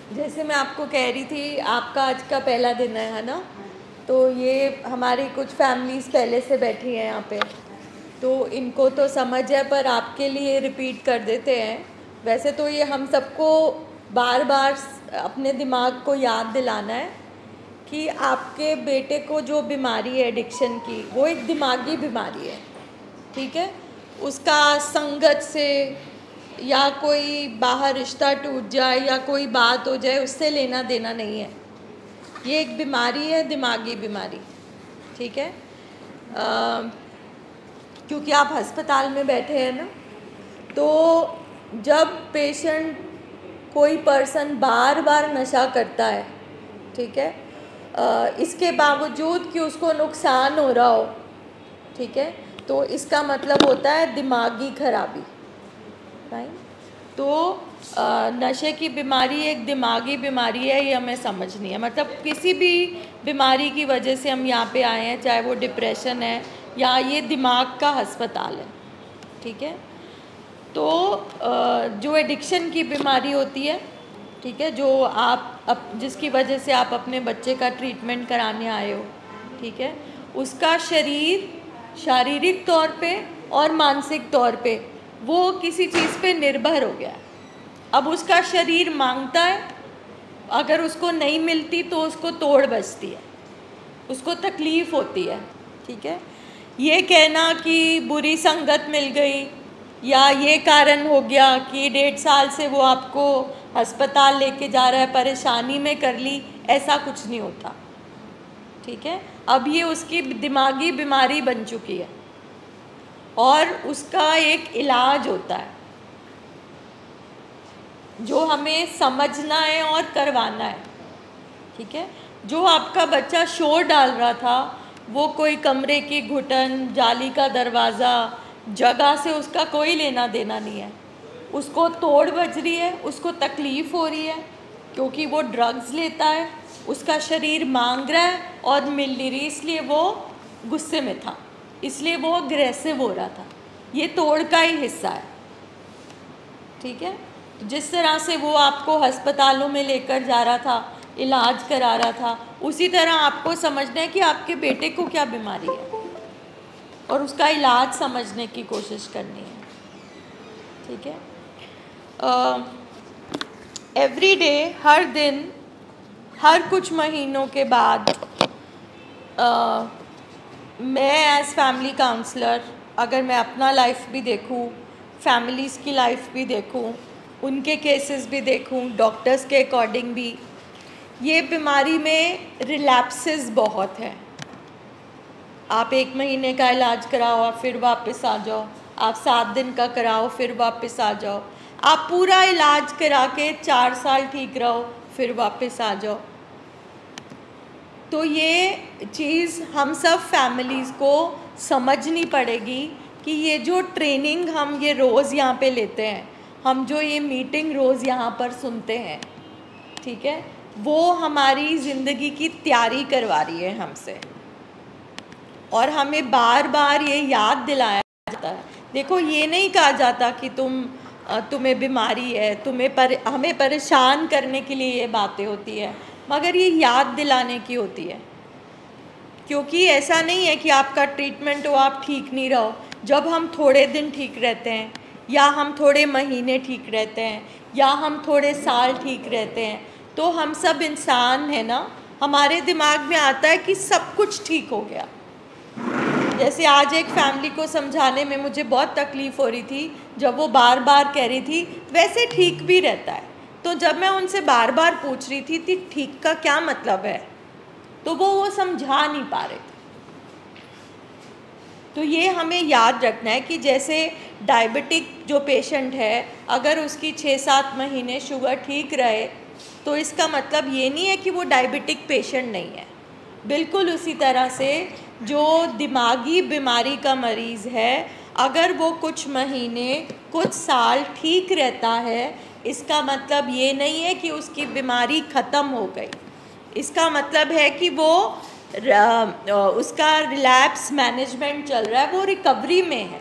जैसे मैं आपको कह रही थी, आपका आज का पहला दिन है ना? तो ये हमारी कुछ फैमिलीज़ पहले से बैठी हैं यहाँ पे, तो इनको तो समझ है, पर आपके लिए रिपीट कर देते हैं। वैसे तो ये हम सबको बार बार अपने दिमाग को याद दिलाना है कि आपके बेटे को जो बीमारी है एडिक्शन की, वो एक दिमागी बीमारी है, ठीक है? उसका संगत से या कोई बाहर रिश्ता टूट जाए या कोई बात हो जाए, उससे लेना देना नहीं है। ये एक बीमारी है, दिमागी बीमारी, ठीक है? क्योंकि आप अस्पताल में बैठे हैं ना, तो जब पेशेंट कोई पर्सन बार बार नशा करता है, ठीक है, इसके बावजूद कि उसको नुकसान हो रहा हो, ठीक है, तो इसका मतलब होता है दिमागी खराबी, राइट? तो नशे की बीमारी एक दिमागी बीमारी है, ये हमें समझनी है। मतलब किसी भी बीमारी की वजह से हम यहाँ पे आए हैं, चाहे वो डिप्रेशन है या ये दिमाग का अस्पताल है, ठीक है? तो जो एडिक्शन की बीमारी होती है, ठीक है, जो आप जिसकी वजह से आप अपने बच्चे का ट्रीटमेंट कराने आए हो, ठीक है, उसका शरीर शारीरिक तौर पे और मानसिक तौर पे वो किसी चीज़ पे निर्भर हो गया है। अब उसका शरीर मांगता है, अगर उसको नहीं मिलती तो उसको तोड़ बजती है, उसको तकलीफ़ होती है, ठीक है? ये कहना कि बुरी संगत मिल गई या ये कारण हो गया कि 1.5 साल से वो आपको अस्पताल लेके जा रहा है, परेशानी में कर ली, ऐसा कुछ नहीं होता, ठीक है? अब ये उसकी दिमागी बीमारी बन चुकी है और उसका एक इलाज होता है जो हमें समझना है और करवाना है, ठीक है? जो आपका बच्चा शोर डाल रहा था, वो कोई कमरे की घुटन, जाली का दरवाज़ा, जगह से उसका कोई लेना देना नहीं है। उसको तोड़ बज रही है, उसको तकलीफ़ हो रही है क्योंकि वो ड्रग्स लेता है, उसका शरीर मांग रहा है और मिल नहीं रही, इसलिए वो गुस्से में था, इसलिए वो अग्रेसिव हो रहा था। ये तोड़ का ही हिस्सा है, ठीक है? तो जिस तरह से वो आपको अस्पतालों में लेकर जा रहा था, इलाज करा रहा था, उसी तरह आपको समझना है कि आपके बेटे को क्या बीमारी है और उसका इलाज समझने की कोशिश करनी है, ठीक है? एवरी डे, हर दिन, हर कुछ महीनों के बाद मैं एज़ फैमिली काउंसलर, अगर मैं अपना लाइफ भी देखूं, फैमिलीज़ की लाइफ भी देखूं, उनके केसेस भी देखूं, डॉक्टर्स के अकॉर्डिंग भी, ये बीमारी में रिलैप्सेस बहुत हैं। आप 1 महीने का इलाज कराओ, फिर वापस आ जाओ, आप 7 दिन का कराओ, फिर वापस आ जाओ, आप पूरा इलाज करा के 4 साल ठीक रहो, फिर वापस आ जाओ। तो ये चीज़ हम सब फैमिलीज़ को समझनी पड़ेगी कि ये जो ट्रेनिंग हम ये रोज़ यहाँ पे लेते हैं, हम जो ये मीटिंग रोज़ यहाँ पर सुनते हैं, ठीक है, वो हमारी ज़िंदगी की तैयारी करवा रही है हमसे और हमें बार बार ये याद दिलाया जाता है। देखो, ये नहीं कहा जाता कि तुम्हें बीमारी है, हमें परेशान करने के लिए ये बातें होती है, मगर ये याद दिलाने की होती है, क्योंकि ऐसा नहीं है कि आपका ट्रीटमेंट हो, आप ठीक नहीं रहो। जब हम थोड़े दिन ठीक रहते हैं या हम थोड़े महीने ठीक रहते हैं या हम थोड़े साल ठीक रहते हैं, तो हम सब इंसान हैं ना, हमारे दिमाग में आता है कि सब कुछ ठीक हो गया। जैसे आज एक फैमिली को समझाने में मुझे बहुत तकलीफ़ हो रही थी, जब वो बार बार कह रही थी वैसे ठीक भी रहता है। तो जब मैं उनसे बार बार पूछ रही थी ठीक का क्या मतलब है, तो वो समझा नहीं पा रहे थे। तो ये हमें याद रखना है कि जैसे डायबिटिक जो पेशेंट है, अगर उसकी 6-7 महीने शुगर ठीक रहे, तो इसका मतलब ये नहीं है कि वो डायबिटिक पेशेंट नहीं है। बिल्कुल उसी तरह से जो दिमागी बीमारी का मरीज़ है, अगर वो कुछ महीने, कुछ साल ठीक रहता है, इसका मतलब ये नहीं है कि उसकी बीमारी ख़त्म हो गई। इसका मतलब है कि वो उसका रिलैप्स मैनेजमेंट चल रहा है, वो रिकवरी में है।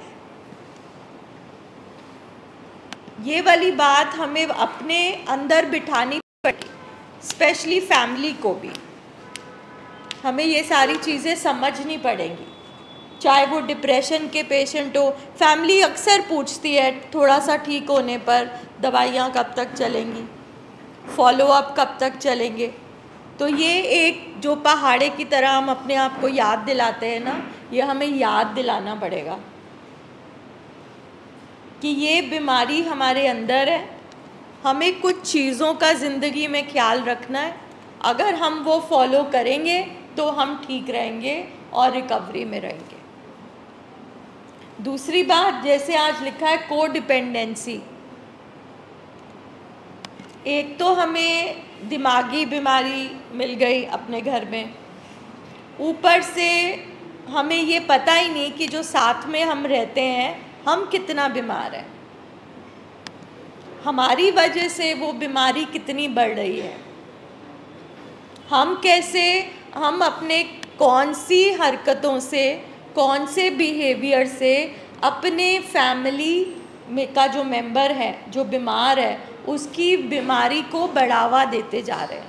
ये वाली बात हमें अपने अंदर बिठानी स्पेशली फैमिली को भी हमें ये सारी चीज़ें समझनी पड़ेंगी। चाहे वो डिप्रेशन के पेशेंट हो, फैमिली अक्सर पूछती है थोड़ा सा ठीक होने पर दवाइयाँ कब तक चलेंगी, फॉलोअप कब तक चलेंगे। तो ये एक जो पहाड़े की तरह हम अपने आप को याद दिलाते हैं ना, ये हमें याद दिलाना पड़ेगा कि ये बीमारी हमारे अंदर है। हमें कुछ चीज़ों का ज़िंदगी में ख्याल रखना है। अगर हम वो फॉलो करेंगे तो हम ठीक रहेंगे और रिकवरी में रहेंगे। दूसरी बात, जैसे आज लिखा है कोडिपेंडेंसी, एक तो हमें दिमागी बीमारी मिल गई अपने घर में, ऊपर से हमें ये पता ही नहीं कि जो साथ में हम रहते हैं हम कितना बीमार हैं, हमारी वजह से वो बीमारी कितनी बढ़ रही है। हम अपने कौन सी हरकतों से, कौन से बिहेवियर से अपने फैमिली में का जो मेंबर है जो बीमार है उसकी बीमारी को बढ़ावा देते जा रहे हैं।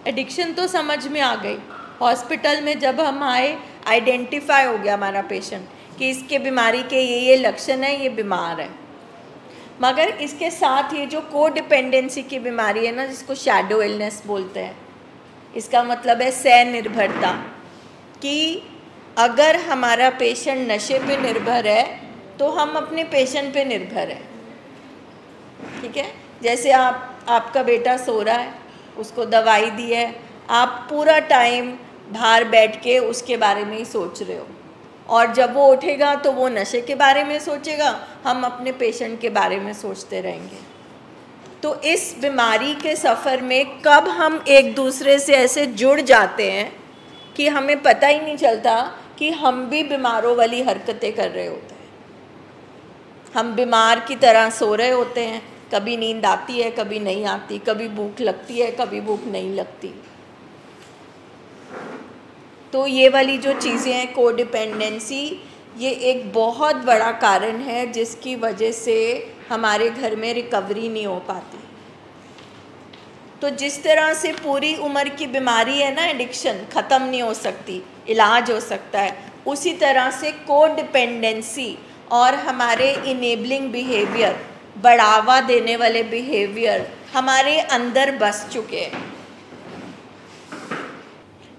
एडिक्शन तो समझ में आ गई, हॉस्पिटल में जब हम आए आइडेंटिफाई हो गया हमारा पेशेंट कि इसके बीमारी के ये लक्षण है, ये बीमार है। मगर इसके साथ ये जो कोडिपेंडेंसी की बीमारी है ना, जिसको शैडो इलनेस बोलते हैं, इसका मतलब है सह निर्भरता, कि अगर हमारा पेशेंट नशे पे निर्भर है तो हम अपने पेशेंट पे निर्भर हैं। ठीक है, जैसे आपका बेटा सो रहा है, उसको दवाई दी है, आप पूरा टाइम बाहर बैठ के उसके बारे में ही सोच रहे हो, और जब वो उठेगा तो वो नशे के बारे में सोचेगा, हम अपने पेशेंट के बारे में सोचते रहेंगे। तो इस बीमारी के सफ़र में कब हम एक दूसरे से ऐसे जुड़ जाते हैं कि हमें पता ही नहीं चलता कि हम भी बीमारों वाली हरकतें कर रहे होते हैं। हम बीमार की तरह सो रहे होते हैं, कभी नींद आती है, कभी नहीं आती, कभी भूख लगती है, कभी भूख नहीं लगती। तो ये वाली जो चीज़ें हैं कोडिपेंडेंसी, ये एक बहुत बड़ा कारण है जिसकी वजह से हमारे घर में रिकवरी नहीं हो पाती। तो जिस तरह से पूरी उम्र की बीमारी है ना एडिक्शन, ख़त्म नहीं हो सकती, इलाज हो सकता है, उसी तरह से कोडिपेंडेंसी और हमारे इनेबलिंग बिहेवियर, बढ़ावा देने वाले बिहेवियर हमारे अंदर बस चुके हैं।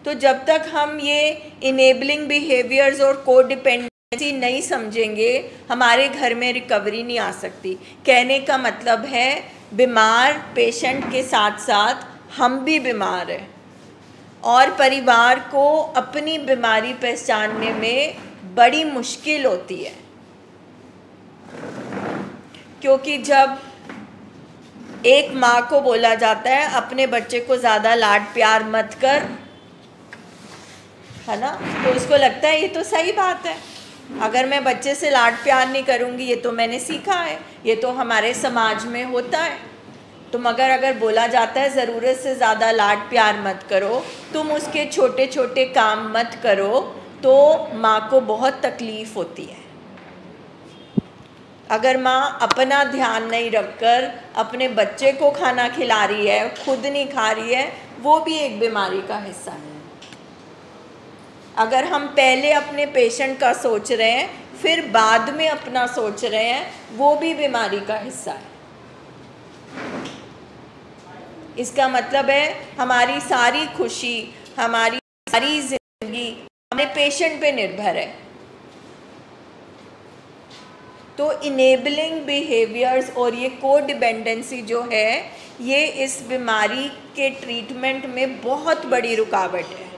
तो जब तक हम ये इनेबलिंग बिहेवियर्स और कोडिपेंडेंसी नहीं समझेंगे, हमारे घर में रिकवरी नहीं आ सकती। कहने का मतलब है बीमार पेशेंट के साथ साथ हम भी बीमार हैं, और परिवार को अपनी बीमारी पहचानने में बड़ी मुश्किल होती है, क्योंकि जब एक माँ को बोला जाता है अपने बच्चे को ज़्यादा लाड प्यार मत कर, है ना, तो उसको लगता है ये तो सही बात है, अगर मैं बच्चे से लाड प्यार नहीं करूँगी, ये तो मैंने सीखा है, ये तो हमारे समाज में होता है। तो मगर अगर बोला जाता है ज़रूरत से ज़्यादा लाड प्यार मत करो, तुम उसके छोटे छोटे काम मत करो, तो माँ को बहुत तकलीफ़ होती है। अगर माँ अपना ध्यान नहीं रखकर अपने बच्चे को खाना खिला रही है, खुद नहीं खा रही है, वो भी एक बीमारी का हिस्सा है। अगर हम पहले अपने पेशेंट का सोच रहे हैं फिर बाद में अपना सोच रहे हैं, वो भी बीमारी का हिस्सा है। इसका मतलब है हमारी सारी खुशी, हमारी सारी जिंदगी हमारे पेशेंट पे निर्भर है। तो इनेबलिंग बिहेवियर्स और ये कोडिपेंडेंसी जो है, ये इस बीमारी के ट्रीटमेंट में बहुत बड़ी रुकावट है।